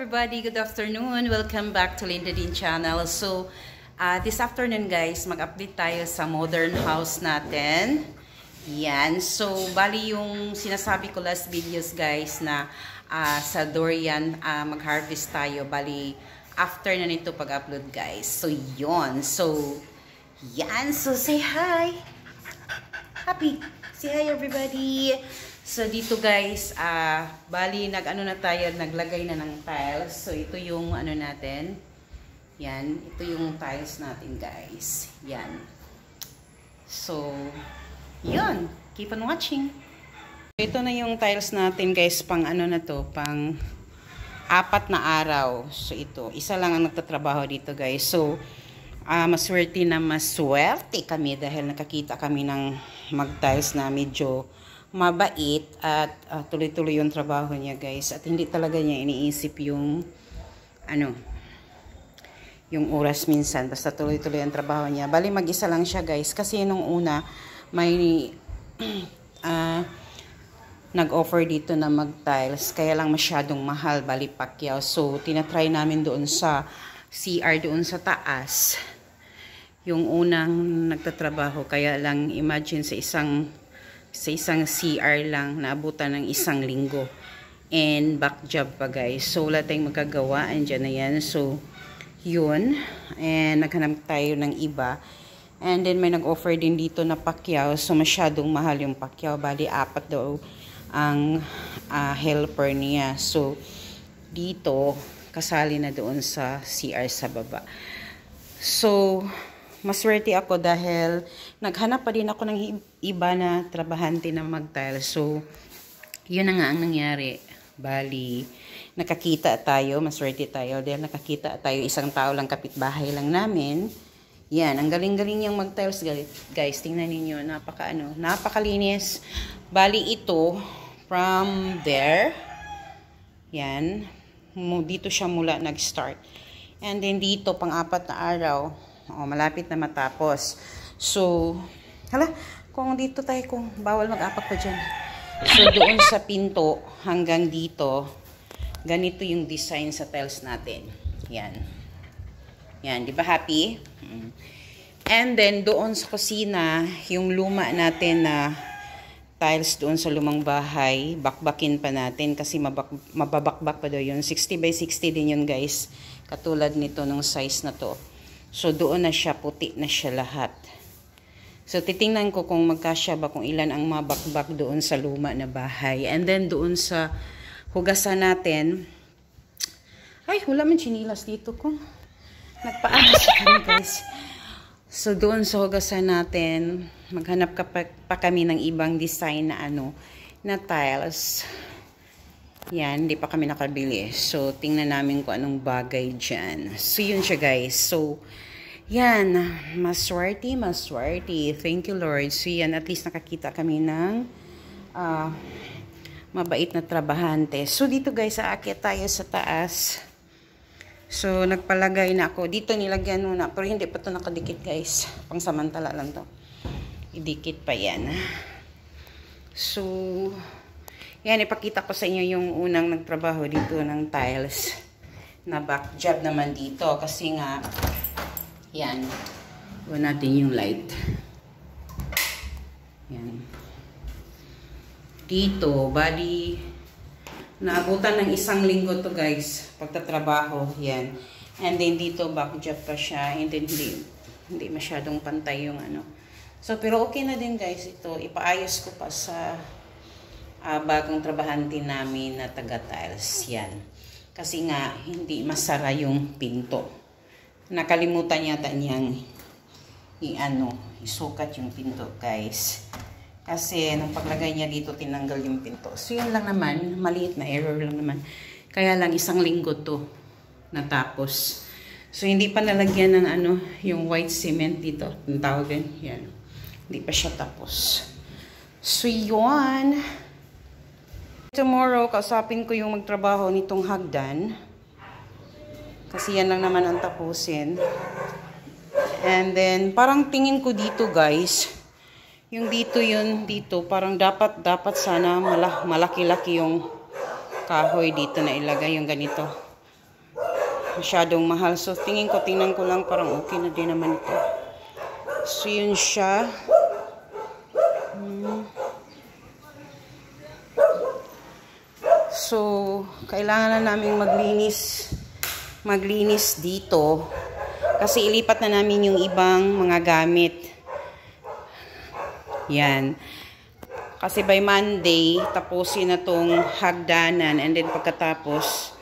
everybody, good afternoon. Welcome back to Linda Din channel. So, this afternoon guys, mag-update tayo sa modern house natin. Yan. So, bali yung sinasabi ko last videos guys na sa durian mag-harvest tayo. Bali, after na nito pag-upload guys. So, yon. So, yan. So, say hi. Happy. Say hi everybody. So, dito guys, bali, nag-ano na tayo, naglagay na ng tiles. So, ito yung ano natin. Yan. Ito yung tiles natin guys. Yan. So, yun. Keep on watching. Ito na yung tiles natin guys, pang ano na to, pang 4 na araw. So, ito. Isa lang ang nagtatrabaho dito guys. So, maswerte kami dahil nakakita kami ng mag-tiles na medyo mabait at tuloy-tuloy yung trabaho niya guys, at hindi talaga niya iniisip yung ano, yung oras minsan, basta tuloy-tuloy ang trabaho niya. Bali mag-isa lang siya guys, kasi nung una may nag-offer dito na mag-tiles, kaya lang masyadong mahal, bali Pacquiao. So tinatry namin doon sa CR doon sa taas, yung unang nagtatrabaho, kaya lang imagine sa isang CR lang, naabutan ng 1 linggo. And back job pa guys. So, wala tayong magagawa. Andyan na yan. So, yun. And naghanap tayo ng iba. And then, may nag-offer din dito na Pacquiao. So, masyadong mahal yung Pacquiao. Bali, 4 daw ang helper niya. So, dito, kasali na doon sa CR sa baba. So, maswerte ako dahil naghanap pa din ako ng iba na trabahante na mag-tile. So, yun na nga ang nangyari. Bali, nakakita tayo, maswerte tayo dahil nakakita tayo, isang tao lang, kapitbahay lang namin. Yan, ang galing-galing niyang mag-tiles guys. Tingnan ninyo, napakalinis. Bali ito, from there, yan, dito siya mula nag-start. And then dito, pang 4 na araw, malapit na matapos. So, kung dito tayo, kung bawal mag-apak pa dyan. So, doon sa pinto hanggang dito, ganito yung design sa tiles natin. Yan. Yan, di ba happy? And then, doon sa kusina, yung luma natin na tiles doon sa lumang bahay, bakbakin pa natin kasi mababakbak pa daw yun. 60 by 60 din yun guys. Katulad nito ng size na to. So, doon na siya, puti na siya lahat. So, titingnan ko kung magkasya ba, kung ilan ang mabakbak doon sa luma na bahay. And then, doon sa hugasan natin, ay, wala man chinilas dito ko. Nagpaalas kami, guys. So, doon sa hugasan natin, maghanap pa kami ng ibang design na na tiles. Yan, hindi pa kami nakabili. So, tingnan namin kung anong bagay dyan. So, yun siya guys. So, yan. Maswerte. Thank you Lord. So, yan. At least nakakita kami ng mabait na trabahante. So, dito guys, aakyat tayo sa taas. So, nagpalagay na ako. Dito nilagyan muna. Pero hindi pa ito nakadikit guys. Pangsamantala lang to. Idikit pa yan. So, yan, ipakita ko sa inyo yung unang nagtrabaho dito ng tiles. Na back job naman dito. Kasi nga, yan. Iwan natin yung light. Yan. Dito, bali, naabutan ng 1 linggo to guys. Pagtatrabaho, yan. And then dito, back job pa siya. And then hindi masyadong pantay yung So, pero okay na din guys ito. Ipaayos ko pa sa bagong trabahante namin na taga-tiles. Yan. Kasi nga, hindi masara yung pinto. Nakalimutan yata niyang isukat yung pinto, guys. Kasi, nung paglagay niya dito, tinanggal yung pinto. So, yun lang naman. Maliit na error lang naman. Kaya lang, 1 linggo to natapos. So, hindi pa nalagyan ng yung white cement dito. Ang tawag din. Yan. Hindi pa siya tapos. So, yun. Tomorrow, kausapin ko yung magtrabaho nitong hagdan. Kasi yan lang naman ang tapusin. And then, parang tingin ko dito guys, yung dito, parang dapat sana malaki-laki yung kahoy dito na ilagay, yung ganito. masyadong mahal. So, tingnan ko lang parang okay na din naman ito. So, yun siya. So, kailangan na namin maglinis dito. Kasi ilipat na namin yung ibang mga gamit. Yan. Kasi by Monday, tapusin na tong hagdanan. And then pagkatapos,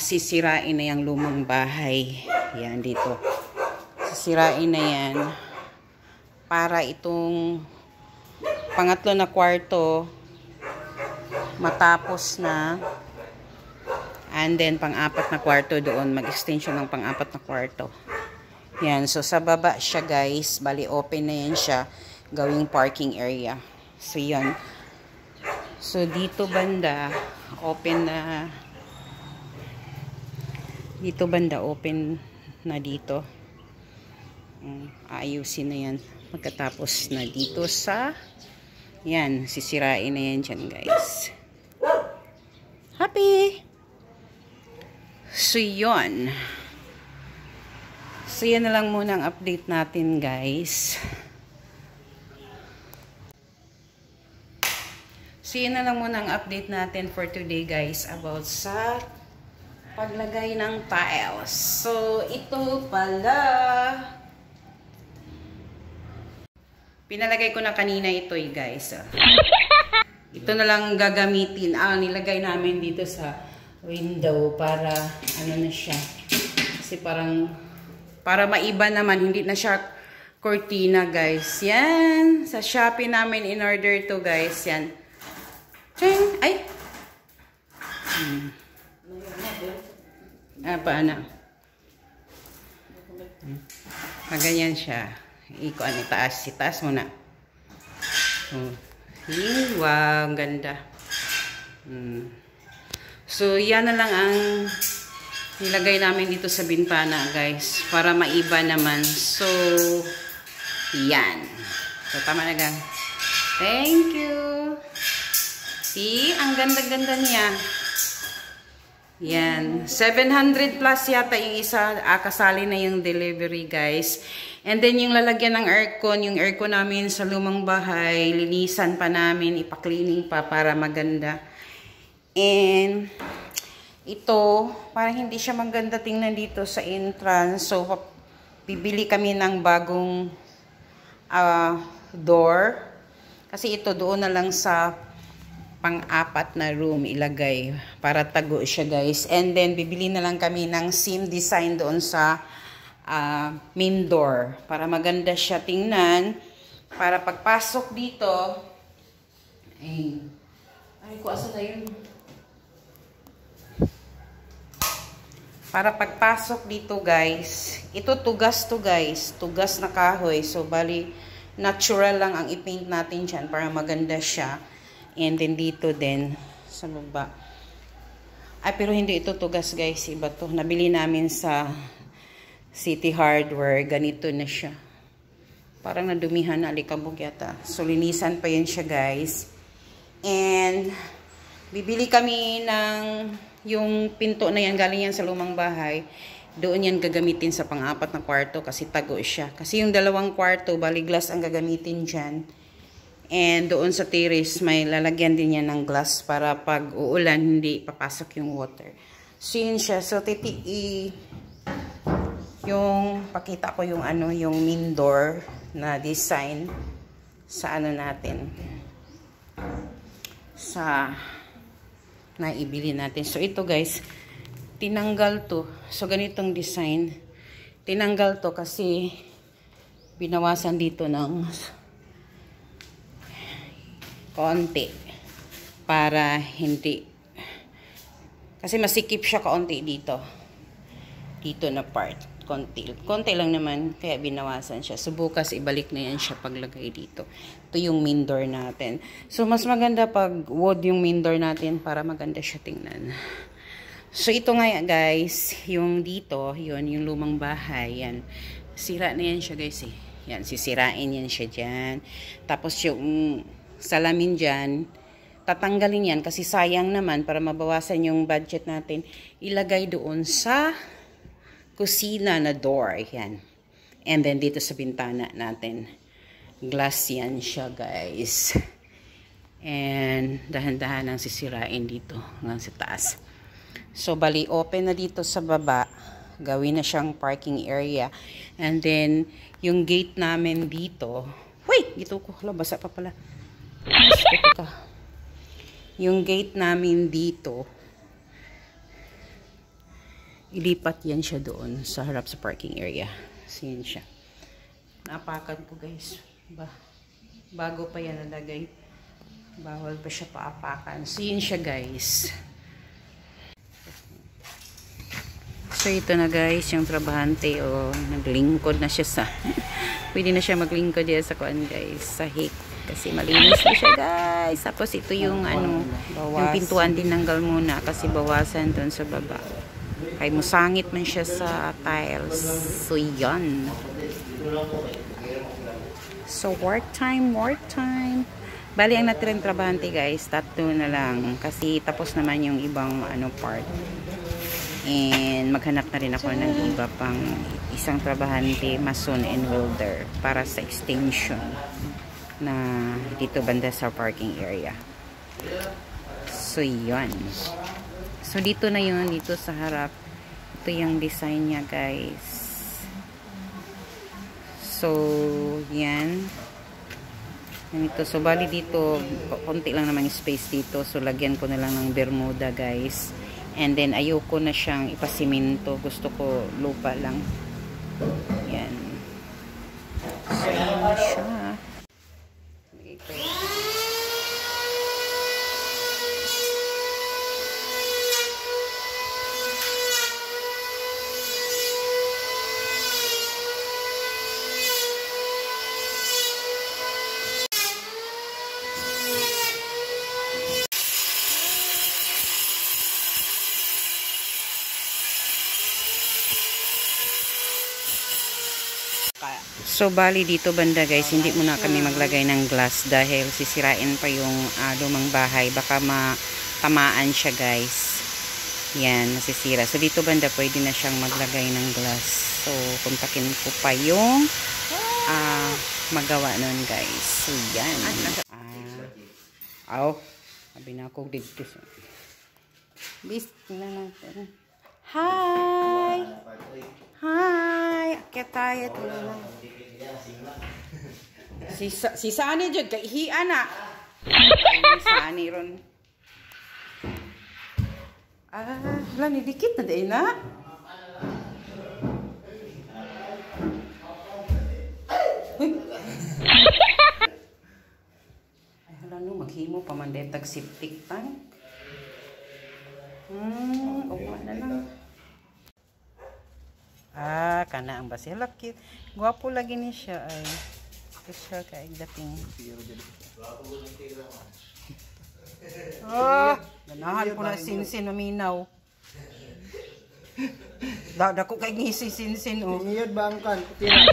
sisirain na yung lumang bahay. Yan, dito. Sisirain na yan. Para itong pangatlo na kwarto, matapos na. And then, pang-apat na kwarto doon. Mag-extension ng pang-apat na kwarto. Yan. So, sa baba siya, guys. Bali, open na yan siya. Gawing parking area. So, yan. So, dito banda, open na. Dito banda, open na dito. Ayusin na yan. Pagkatapos na dito sa, yan, sisirain na yan dyan, guys. Happy! So, yun. So, yan na lang muna ang update natin, guys. So, yan na lang muna ang update natin for today, guys, about sa paglagay ng tiles. So, ito pala. Pinalagay ko na kanina ito, guys. Ito na lang gagamitin. Nilagay namin dito sa window para ano na siya. Kasi parang para maiba naman, hindi na siya cortina, guys. Yan, sa Shopee namin in order to, guys. Yan. Ching! Ay! Paano? Ganyan siya. Iko ano, taas. Itaas mo na. Wow, ang ganda. So, yan na lang ang nilagay namin dito sa bintana, guys. Para maiba naman. So, yan. So, tama na, gang. Thank you. See? Ang ganda-ganda niya. Yan. 700 plus yata yung isa. Kasali na yung delivery, guys. And then, yung lalagyan ng aircon. Yung aircon namin sa lumang bahay. Linisan pa namin. Ipa-cleaning pa para maganda. And, ito, parang hindi siya maganda tingnan dito sa entrance. So, bibili kami ng bagong door. Kasi ito, doon na lang sa pang-apat na room ilagay. Para tago siya, guys. And then, bibili na lang kami ng seam design doon sa main door. Para maganda siya tingnan. Para pagpasok dito, ay ko asa na yun. Para pagpasok dito, guys, ito tugas to, guys. Tugas na kahoy. So, bali, natural lang ang i-paint natin dyan para maganda siya. And then, dito din, sa baba. Pero hindi ito tugas, guys. Iba to. Nabili namin sa City Hardware. Ganito na siya. Parang nadumihan na alikabok yata. So, linisan pa yan siya, guys. And, bibili kami ng yung pinto na yan, galing yan sa lumang bahay. Doon yan gagamitin sa pang-apat na kwarto kasi tago siya. Kasi yung dalawang kwarto, bali glass ang gagamitin dyan. And doon sa terrace, may lalagyan din yan ng glass para pag uulan, hindi papasok yung water. So, yun siya. So, pakita ko yung yung main door na design sa natin. Sa naibili natin. So, ito, guys, tinanggal to. So, ganitong design. Tinanggal to kasi binawasan dito ng konti para hindi kasi masikip siya kaunti dito na part, konti lang naman kaya binawasan siya. So bukas ibalik na yan siya paglagay dito. Ito yung main door natin. So mas maganda pag wood yung main door natin para maganda siya tingnan. So ito nga guys, yung dito, yung lumang bahay, yan. Sira na yan siya, guys, eh. Yan, sisirain yan siya dyan. Tapos yung salamin dyan, tatanggalin yan kasi sayang naman para mabawasan yung budget natin. Ilagay doon sa kusina na door. Yan. And then dito sa bintana natin. Glass yan siya, guys. And dahan-dahan ang sisirain dito hanggang sa taas. So, bali, open na dito sa baba. Gawin na siyang parking area. And then, yung gate namin dito. Uy! Dito ko. Hala, basa pa pala. Yung gate namin dito, ilipat yan siya doon sa harap sa parking area. So, yan siya. Naapakan ko, guys. Bago pa yan nalagay. Bawal pa siya paapakan. So, yun siya, guys. So, ito na guys, yung trabahante, naglingkod na siya sa, pwede na siya maglingkod yan sa kuan guys, sa hik. Kasi malinis na siya guys. Tapos, ito yung yung pintuan tinanggal muna kasi bawasan doon sa baba. Kaya musangit man siya sa tiles. So, yan. So, work time, work time. Bali, ang natirang trabahante guys, tatlo na lang. Kasi tapos naman yung ibang part. And maghanap na rin ako ng iba pang isang trabahante, mason and welder para sa extension na dito banda sa parking area. So, yun. So, dito na yun, dito sa harap. Ito yung design niya, guys. So, yan. Ito. So, bali dito, konti lang naman yung space dito. So, lagyan ko na lang ng bermuda, guys. And then, ayoko na siyang ipasiminto. Gusto ko lupa lang. Yan. So, yan na siya. So, bali dito banda guys, hindi muna kami maglagay ng glass dahil sisirain pa yung lumang bahay. Baka matamaan siya guys. Yan, nasisira. So, dito banda pwede na siyang maglagay ng glass. So, kontakin ko pa yung magawa nun guys. So, yan. Sabi na ako dito. Bis na natin. Hi! Hi! Akyat tayo. Si Sani dyan, kaihian na. Si Sani ron. Wala, nidikit na din na. Ay, hala no, maghimo pa man detag septic tank. Uwa na lang. Kana ang basi. Hala, cute. Gwapo lagi ni siya ay. Ito siya kaig dating. Ganahan ko na sinsin maminaw. Dako kaig ngisi sinsin oh. Iyod ba ang kan? Tira.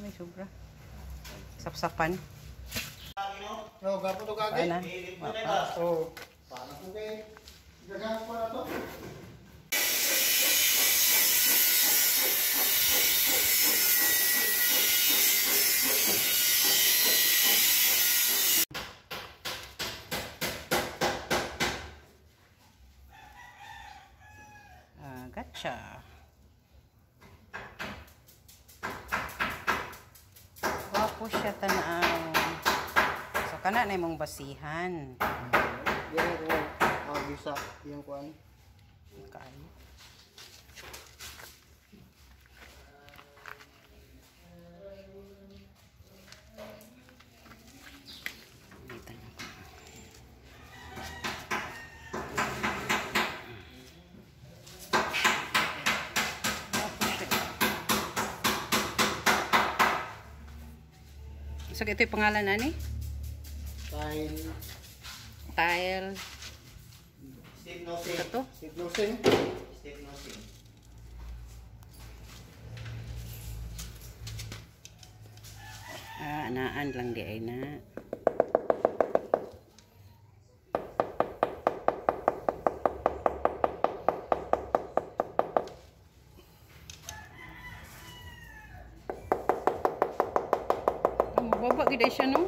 Ay, sobra. Sapsapan. Gapo to kagay. Oh. Paano ko kay? Gagawin ko na to. Gotcha. Wapo siya tanaw. So, kana na imong basihan. Yan ko bisa yung kuan. Okay. So, ito yung pangalan na ni? Tile. Step nosing. Ito? Step nosing. Step nosing. Anaan lang di ay na. Mababa gid siya no.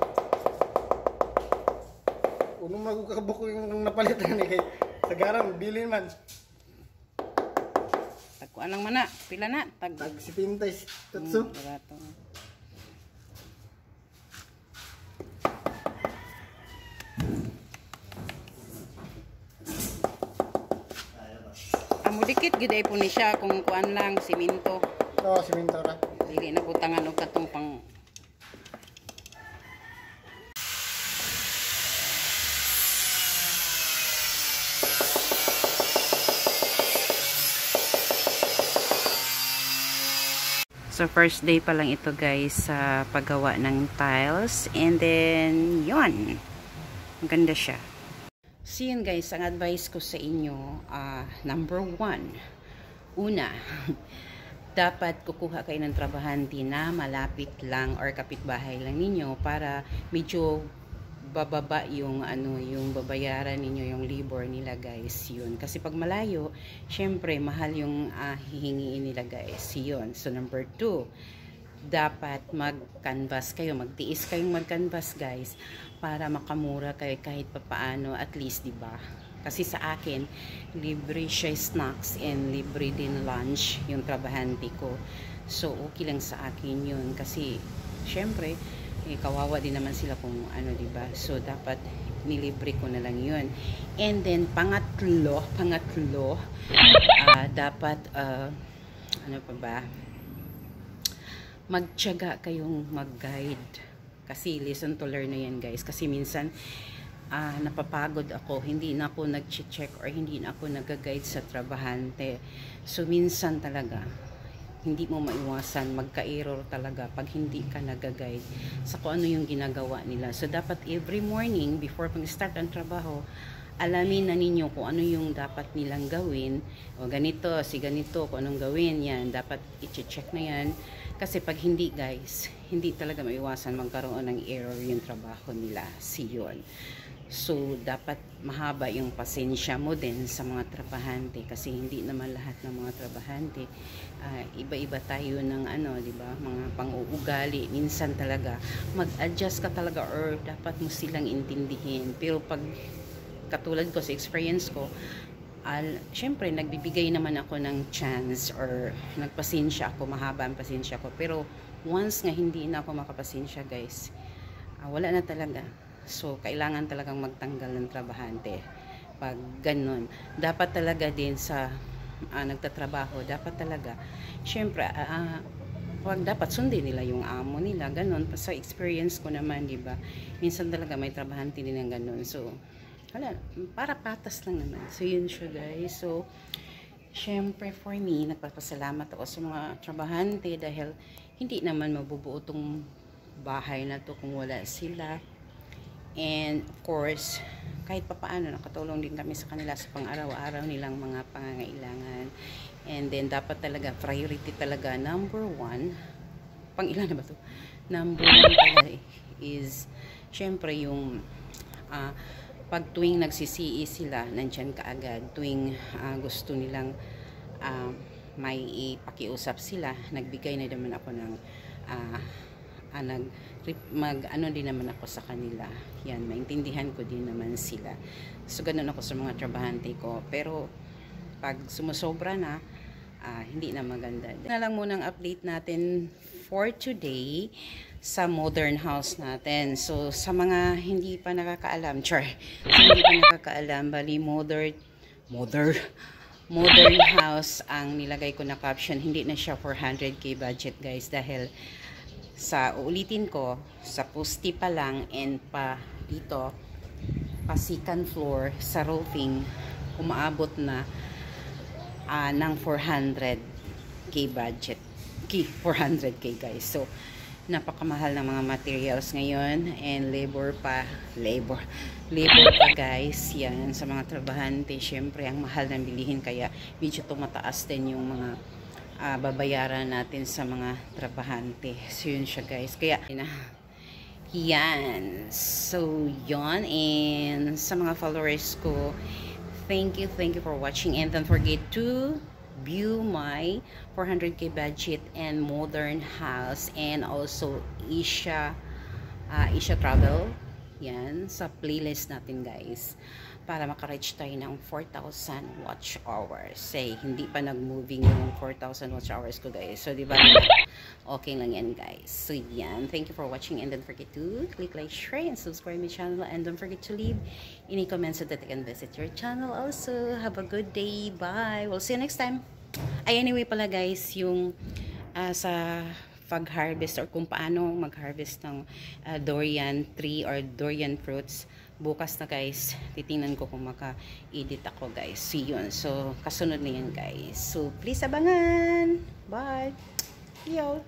Unong magkakabok ko yung napalit na ni kay tagarang bilin man. Tagkuan lang man na. Pila na? Tag 70 tatso. Barato. Amo dikit gid ay po ni siya kung kuan lang simento. Oo, simento ra. Dili na butangan og katong pang So first day pa lang ito guys sa paggawa ng tiles, and then yon, maganda siya. So yun guys, ang advice ko sa inyo, number 1, una, dapat kukuha kayo ng trabahante na malapit lang or kapitbahay lang ninyo para medyo bababa yung yung babayaran ninyo, yung labor nila guys. Yun, kasi pag malayo syempre mahal yung hihingiin nila guys. Yun. So number 2, dapat mag-canvas kayo, magtiis kayong mag-canvas guys para makamura kayo kahit papaano, at least, di ba? Kasi sa akin libre siya snacks and libre din lunch yung trabahante ko, so okay lang sa akin yun kasi syempre kawawa din naman sila kung diba? So dapat nilibre ko na lang yun. And then pangatlo, dapat ano pa ba, magtiyaga kayong mag-guide, kasi lesson to learn na yan guys. Kasi minsan napapagod ako, hindi na ako nag-check or hindi na ako nag-guide sa trabahante. So minsan talaga hindi mo maiwasan, magka-error talaga pag hindi ka nag-guide sa kung ano yung ginagawa nila. So dapat every morning before mag-start ang trabaho, alamin na ninyo kung ano yung dapat nilang gawin. O ganito, ganito, kung anong gawin yan, dapat i-check na yan. Kasi pag hindi guys, hindi talaga maiwasan magkaroon ng error yung trabaho nila. Yun. So dapat mahaba yung pasensya mo din sa mga trabahante, kasi hindi naman lahat ng mga trabahante iba-iba tayo ng di ba, mga pang-uugali. Minsan talaga mag-adjust ka talaga or dapat mo silang intindihin. Pero pag katulad ko sa experience ko, syempre nagbibigay naman ako ng chance or nagpasensya ako, mahaba ang pasensya ko. Pero once nga hindi na ako makapasensya guys, wala na talaga. So kailangan talagang magtanggal ng trabahante pag ganun. Dapat talaga din sa nagtatrabaho, dapat talaga syempre wag dapat sundin nila yung amo nila, ganun. Sa experience ko naman, di ba, minsan talaga may trabahante din ng ganun. So wala, para patas lang naman. So yun siya guys. So syempre for me, nagpapasalamat ako sa mga trabahante dahil hindi naman mabubuo tong bahay na to kung wala sila. And of course, kahit papaano nakatulong din kami sa kanila sa pang-araw-araw nilang mga pangangailangan. And then dapat talaga priority talaga, number 1, pang ilan na ba to? Number 1 talaga is syempre yung pag tuwing nagsisii sila, nandyan kaagad. Tuwing gusto nilang may ipakiusap sila, nagbigay na naman ako ng din naman ako sa kanila. Yan, maintindihan ko din naman sila. So ganun ako sa mga trabahante ko. Pero pag sumusobra na, hindi na maganda. Na lang munang update natin for today sa modern house natin. So sa mga hindi pa nakakaalam, bali modern house ang nilagay ko na caption. Hindi na siya 400k budget guys, dahil uulitin ko, sa pusti pa lang and pa dito, pa second floor, sa roofing, umaabot na ng 400k budget. 400k guys. So napakamahal ng mga materials ngayon, and labor pa guys. Yan, sa mga trabahante, syempre ang mahal ng bilihin, kaya medyo tumataas din yung mga babayaran natin sa mga trabahante. So yun siya guys. Kaya Yan. So, yon. And sa mga followers ko, thank you for watching. And don't forget to view my 400k budget and modern house and also Asia travel. Yan. Sa playlist natin, guys. Para makareach tayo ng 4,000 watch hours. Say, hindi pa nag-moving yung 4,000 watch hours ko, guys. So, di ba? Okay lang yan, guys. So, yan. Thank you for watching and don't forget to click like, share, and subscribe my channel. And don't forget to leave any comments so that I can visit your channel also. Have a good day. Bye. We'll see you next time. Ay, anyway pala, guys, yung sa pag-harvest or kung paano mag-harvest ng durian tree or durian fruits, bukas na, guys, titingnan ko kung maka-edit ako, guys. See yun. So, kasunod na yan, guys. So, please abangan. Bye. Yo.